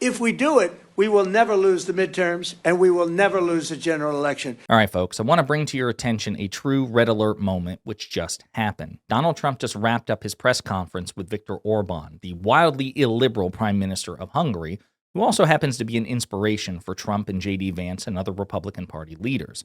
if we do it, we will never lose the midterms and we will never lose the general election. All right, folks, I want to bring to your attention a true red alert moment which just happened. Donald Trump just wrapped up his press conference with Viktor Orban, the wildly illiberal prime minister of Hungary, who also happens to be an inspiration for Trump and J.D. Vance and other Republican Party leaders.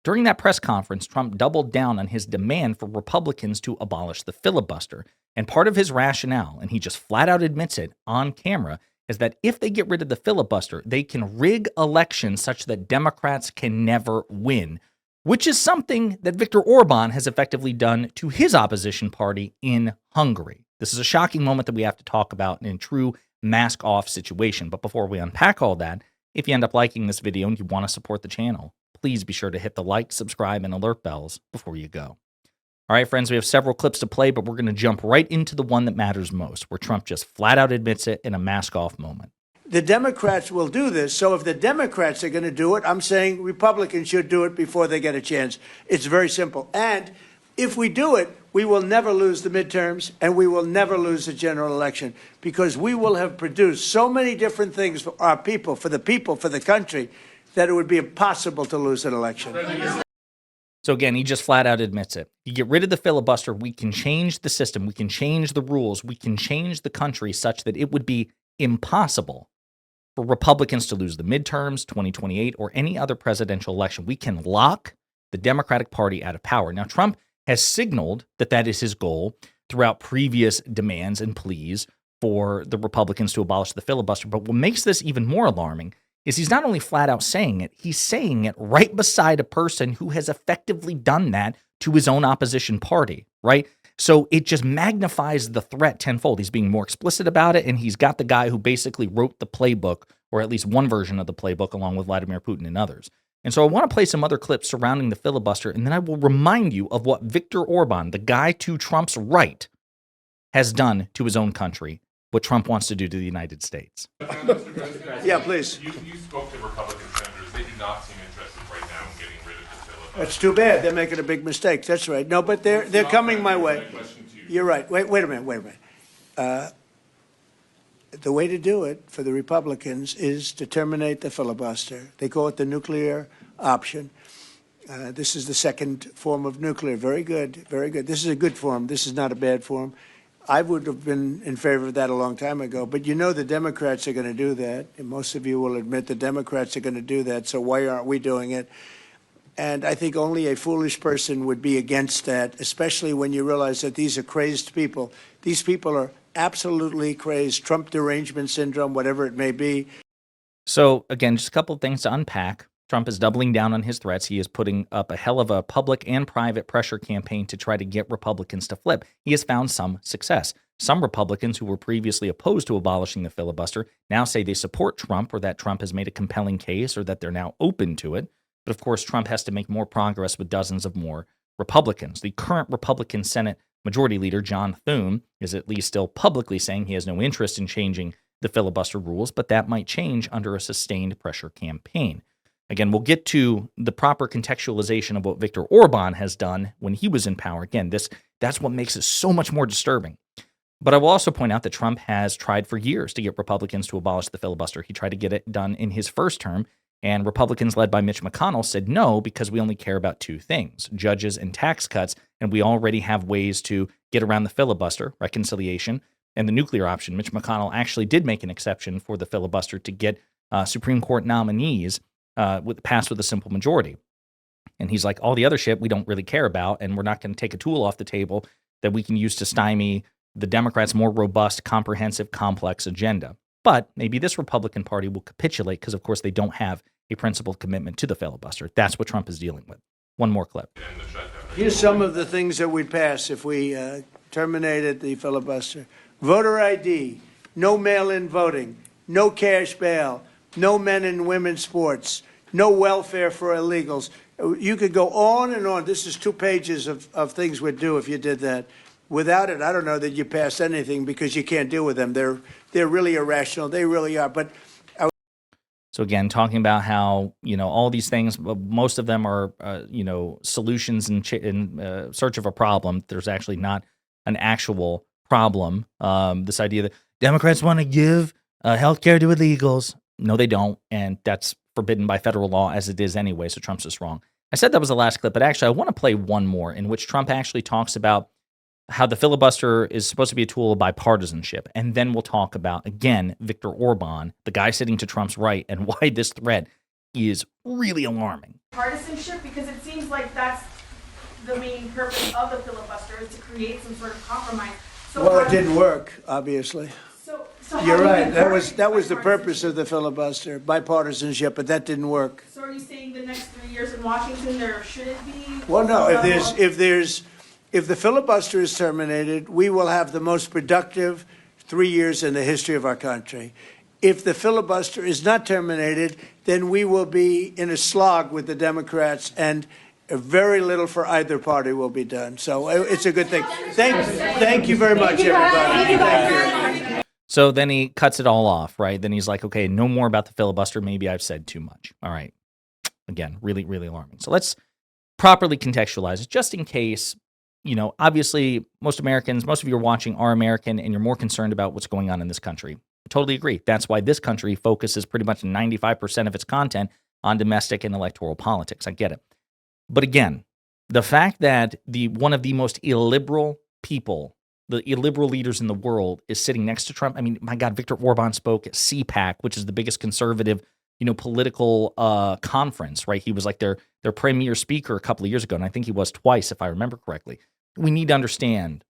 During that press conference, Trump doubled down on his demand for Republicans to abolish the filibuster. And part of his rationale, and he just flat out admits it on camera, is that if they get rid of the filibuster, they can rig elections such that Democrats can never win, which is something that Viktor Orban has effectively done to his opposition party in Hungary. This is a shocking moment that we have to talk about in a true mask-off situation. But before we unpack all that, if you end up liking this video and you want to support the channel, please be sure to hit the like, subscribe, and alert bells before you go. All right, friends, we have several clips to play, but we're going to jump right into the one that matters most, where Trump just flat out admits it in a mask-off moment. The Democrats will do this. So if the Democrats are going to do it, I'm saying Republicans should do it before they get a chance. It's very simple. And if we do it, we will never lose the midterms and we will never lose the general election because we will have produced so many different things for our people, for the country, that it would be impossible to lose an election. So again, he just flat out admits it. You get rid of the filibuster, we can change the system, we can change the rules, we can change the country such that it would be impossible for Republicans to lose the midterms, 2028, or any other presidential election. We can lock the Democratic Party out of power. Now, Trump has signaled that that is his goal throughout previous demands and pleas for the Republicans to abolish the filibuster. But what makes this even more alarming is he's not only flat out saying it, he's saying it right beside a person who has effectively done that to his own opposition party, right? So it just magnifies the threat tenfold. He's being more explicit about it, and he's got the guy who basically wrote the playbook, or at least one version of the playbook, along with Vladimir Putin and others. And so I want to play some other clips surrounding the filibuster, and then I will remind you of what Viktor Orban, the guy to Trump's right, has done to his own country, what Trump wants to do to the United States. Yeah, please. You spoke to Republican senators. They do not seem interested right now in getting rid of the filibuster. That's too bad. They're making a big mistake. That's right. No, but they're coming my way. You're right. Wait a minute. The way to do it for the Republicans is to terminate the filibuster. They call it the nuclear option. This is the second form of nuclear. Very good, very good. This is a good form. This is not a bad form. I would have been in favor of that a long time ago. But you know the Democrats are going to do that. And most of you will admit the Democrats are going to do that. So why aren't we doing it? And I think only a foolish person would be against that, especially when you realize that these are crazed people. These people are absolutely crazed. Trump derangement syndrome, whatever it may be. So again, just a couple of things to unpack. Trump is doubling down on his threats. He is putting up a hell of a public and private pressure campaign to try to get Republicans to flip. He has found some success. Some Republicans who were previously opposed to abolishing the filibuster now say they support Trump, or that Trump has made a compelling case, or that they're now open to it. But of course, Trump has to make more progress with dozens of more Republicans. The current Republican Senate Majority Leader, John Thune, is at least still publicly saying he has no interest in changing the filibuster rules, but that might change under a sustained pressure campaign. Again, we'll get to the proper contextualization of what Viktor Orban has done when he was in power. Again, that's what makes it so much more disturbing. But I will also point out that Trump has tried for years to get Republicans to abolish the filibuster. He tried to get it done in his first term, and Republicans led by Mitch McConnell said no, because we only care about two things, judges and tax cuts, and we already have ways to get around the filibuster, reconciliation, and the nuclear option. Mitch McConnell actually did make an exception for the filibuster to get Supreme Court nominees passed with a simple majority. And he's like, all the other shit we don't really care about, and we're not going to take a tool off the table that we can use to stymie the Democrats' more robust, comprehensive, complex agenda. But maybe this Republican Party will capitulate because, of course, they don't have a principled commitment to the filibuster. That's what Trump is dealing with. One more clip. Here's some of the things that we'd pass if we terminated the filibuster. Voter ID, no mail-in voting, no cash bail, no men and women's sports, no welfare for illegals. You could go on and on. This is 2 pages of things we'd do if you did that. Without it, I don't know that you pass anything because you can't deal with them. They're really irrational. They really are. But so again, talking about how, all these things, most of them are, solutions in search of a problem. There's actually not an actual problem. This idea that Democrats want to give healthcare to illegals. No, they don't. And that's forbidden by federal law as it is anyway. So Trump's just wrong. I said that was the last clip, but actually I want to play one more in which Trump actually talks about how the filibuster is supposed to be a tool of bipartisanship. And then we'll talk about, again, Viktor Orban, the guy sitting to Trump's right, and why this threat is really alarming. Partisanship, because it seems like that's the main purpose of the filibuster, is to create some sort of compromise. So Well, it didn't work, obviously. So how You're do you right. That encourage was the purpose bipartisanship? of the filibuster, bipartisanship, but that didn't work. So are you saying the next 3 years in Washington there shouldn't be? Well, no, some level of- if the filibuster is terminated, we will have the most productive 3 years in the history of our country. If the filibuster is not terminated, then we will be in a slog with the Democrats, and very little for either party will be done. So it's a good thing. Thank you very much, everybody. Thank you. So then he cuts it all off, right? Then he's like, okay, no more about the filibuster. Maybe I've said too much. All right. Again, really, really alarming. So let's properly contextualize it just in case, obviously most Americans, most of you are watching are American and you're more concerned about what's going on in this country. I totally agree. That's why this country focuses pretty much 95% of its content on domestic and electoral politics. I get it. But again, the fact that one of the most illiberal people, the illiberal leaders in the world, is sitting next to Trump. I mean, my God, Viktor Orban spoke at CPAC, which is the biggest conservative, political conference, right? He was like their premier speaker a couple of years ago, and I think he was twice, if I remember correctly. We need to understand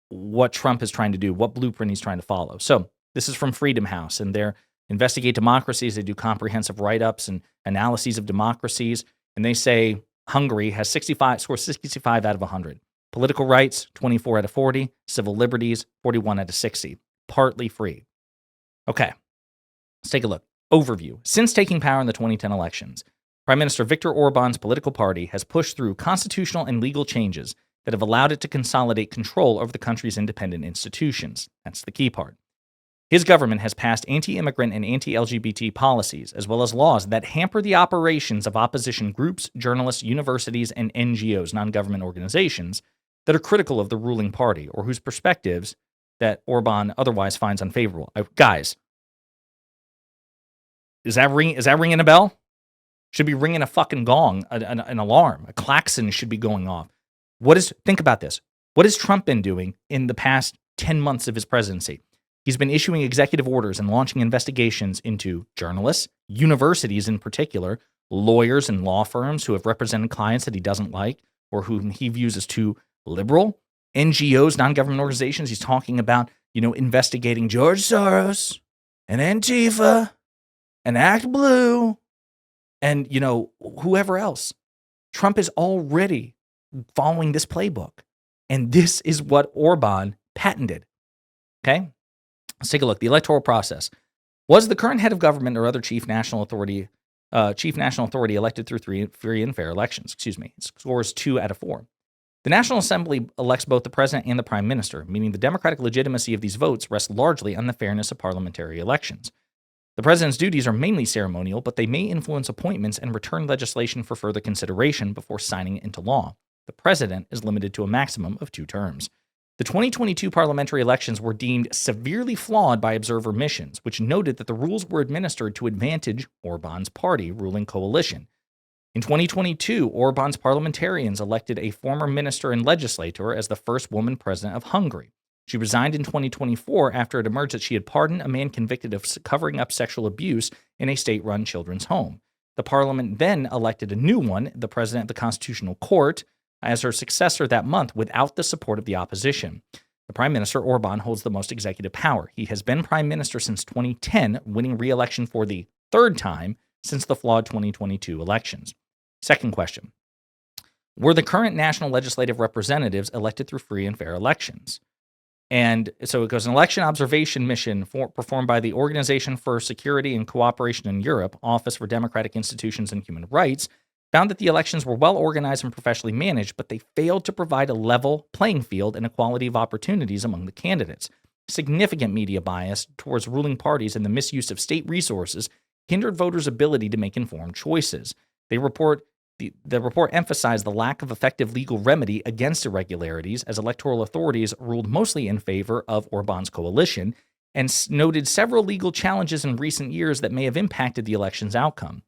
what Trump is trying to do, what blueprint he's trying to follow. So this is from Freedom House, and they're investigate democracies. They do comprehensive write-ups and analyses of democracies, and they say Hungary has 65 out of 100. Political rights, 24 out of 40. Civil liberties, 41 out of 60. Partly free. Okay, let's take a look. Overview. Since taking power in the 2010 elections, Prime Minister Viktor Orban's political party has pushed through constitutional and legal changes that have allowed it to consolidate control over the country's independent institutions. That's the key part. His government has passed anti-immigrant and anti-LGBT policies, as well as laws that hamper the operations of opposition groups, journalists, universities, and NGOs, non-government organizations, that are critical of the ruling party or whose perspectives that Orban otherwise finds unfavorable. Guys, is that ringing a bell? Should be ringing a fucking gong, an alarm, a klaxon should be going off. Think about this. What has Trump been doing in the past 10 months of his presidency? He's been issuing executive orders and launching investigations into journalists, universities in particular, lawyers and law firms who have represented clients that he doesn't like or whom he views as too liberal, NGOs, non-government organizations. He's talking about, investigating George Soros and Antifa and Act Blue and, whoever else. Trump is already following this playbook. And this is what Orban patented. Okay? Let's take a look. The electoral process. Was the current head of government or other chief national authority elected through free and fair elections? It scores 2 out of 4. The National Assembly elects both the president and the prime minister, meaning the democratic legitimacy of these votes rests largely on the fairness of parliamentary elections. The president's duties are mainly ceremonial, but they may influence appointments and return legislation for further consideration before signing it into law. The president is limited to a maximum of 2 terms. The 2022 parliamentary elections were deemed severely flawed by observer missions, which noted that the rules were administered to advantage Orban's party ruling coalition. In 2022, Orban's parliamentarians elected a former minister and legislator as the first woman president of Hungary. She resigned in 2024 after it emerged that she had pardoned a man convicted of covering up sexual abuse in a state-run children's home. The parliament then elected a new one, the president of the Constitutional Court, as her successor that month without the support of the opposition. The Prime Minister, Orban, holds the most executive power. He has been Prime Minister since 2010, winning re-election for the 3rd time since the flawed 2022 elections. Second question. Were the current national legislative representatives elected through free and fair elections? And so it goes, an election observation mission performed by the Organization for Security and Cooperation in Europe, Office for Democratic Institutions and Human Rights, found that the elections were well organized and professionally managed, but they failed to provide a level playing field and equality of opportunities among the candidates. Significant media bias towards ruling parties and the misuse of state resources hindered voters' ability to make informed choices. The report emphasized the lack of effective legal remedy against irregularities, as electoral authorities ruled mostly in favor of Orban's coalition, and noted several legal challenges in recent years that may have impacted the election's outcome.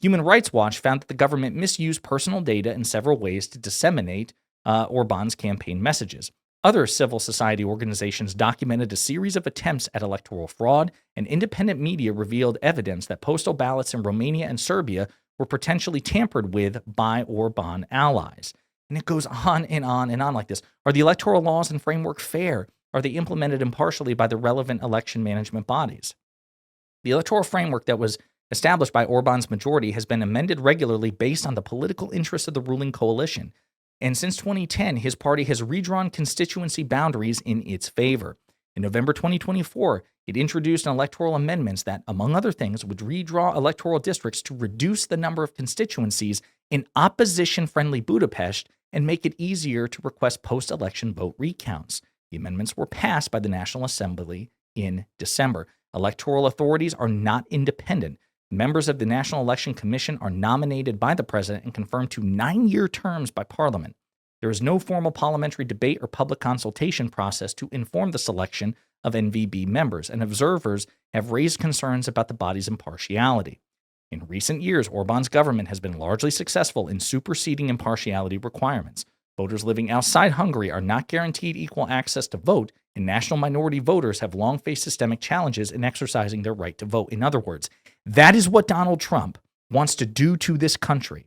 Human Rights Watch found that the government misused personal data in several ways to disseminate Orban's campaign messages. Other civil society organizations documented a series of attempts at electoral fraud, and independent media revealed evidence that postal ballots in Romania and Serbia were potentially tampered with by Orban allies. And it goes on and on and on like this. Are the electoral laws and framework fair? Are they implemented impartially by the relevant election management bodies? The electoral framework that was established by Orban's majority has been amended regularly based on the political interests of the ruling coalition. And since 2010, his party has redrawn constituency boundaries in its favor. In November 2024, it introduced electoral amendments that, among other things, would redraw electoral districts to reduce the number of constituencies in opposition-friendly Budapest and make it easier to request post-election vote recounts. The amendments were passed by the National Assembly in December. Electoral authorities are not independent. Members of the National Election Commission are nominated by the president and confirmed to 9-year terms by Parliament. There is no formal parliamentary debate or public consultation process to inform the selection of NVB members, and observers have raised concerns about the body's impartiality. In recent years, Orban's government has been largely successful in superseding impartiality requirements. Voters living outside Hungary are not guaranteed equal access to vote, and national minority voters have long faced systemic challenges in exercising their right to vote. In other words, that is what Donald Trump wants to do to this country.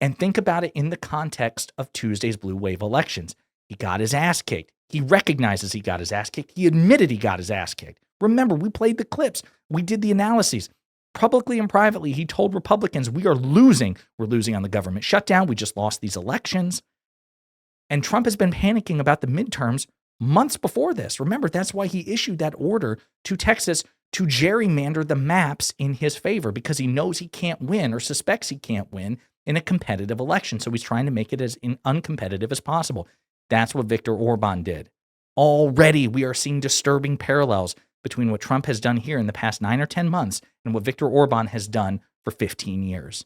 And think about it in the context of Tuesday's blue wave elections. He got his ass kicked. He recognizes he got his ass kicked. He admitted he got his ass kicked. Remember, we played the clips. We did the analyses. Publicly and privately, he told Republicans, we are losing. We're losing on the government shutdown. We just lost these elections. And Trump has been panicking about the midterms months before this. Remember, that's why he issued that order to Texas to gerrymander the maps in his favor, because he knows he can't win or suspects he can't win in a competitive election. So he's trying to make it as uncompetitive as possible. That's what Viktor Orban did. Already, we are seeing disturbing parallels between what Trump has done here in the past 9 or 10 months and what Viktor Orban has done for 15 years.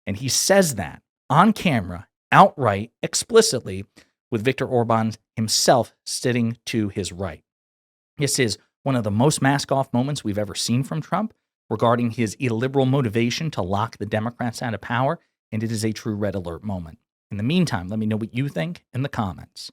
And he says that on camera, outright, explicitly, with Viktor Orban himself sitting to his right. This is one of the most mask-off moments we've ever seen from Trump regarding his illiberal motivation to lock the Democrats out of power, and it is a true red alert moment. In the meantime, let me know what you think in the comments.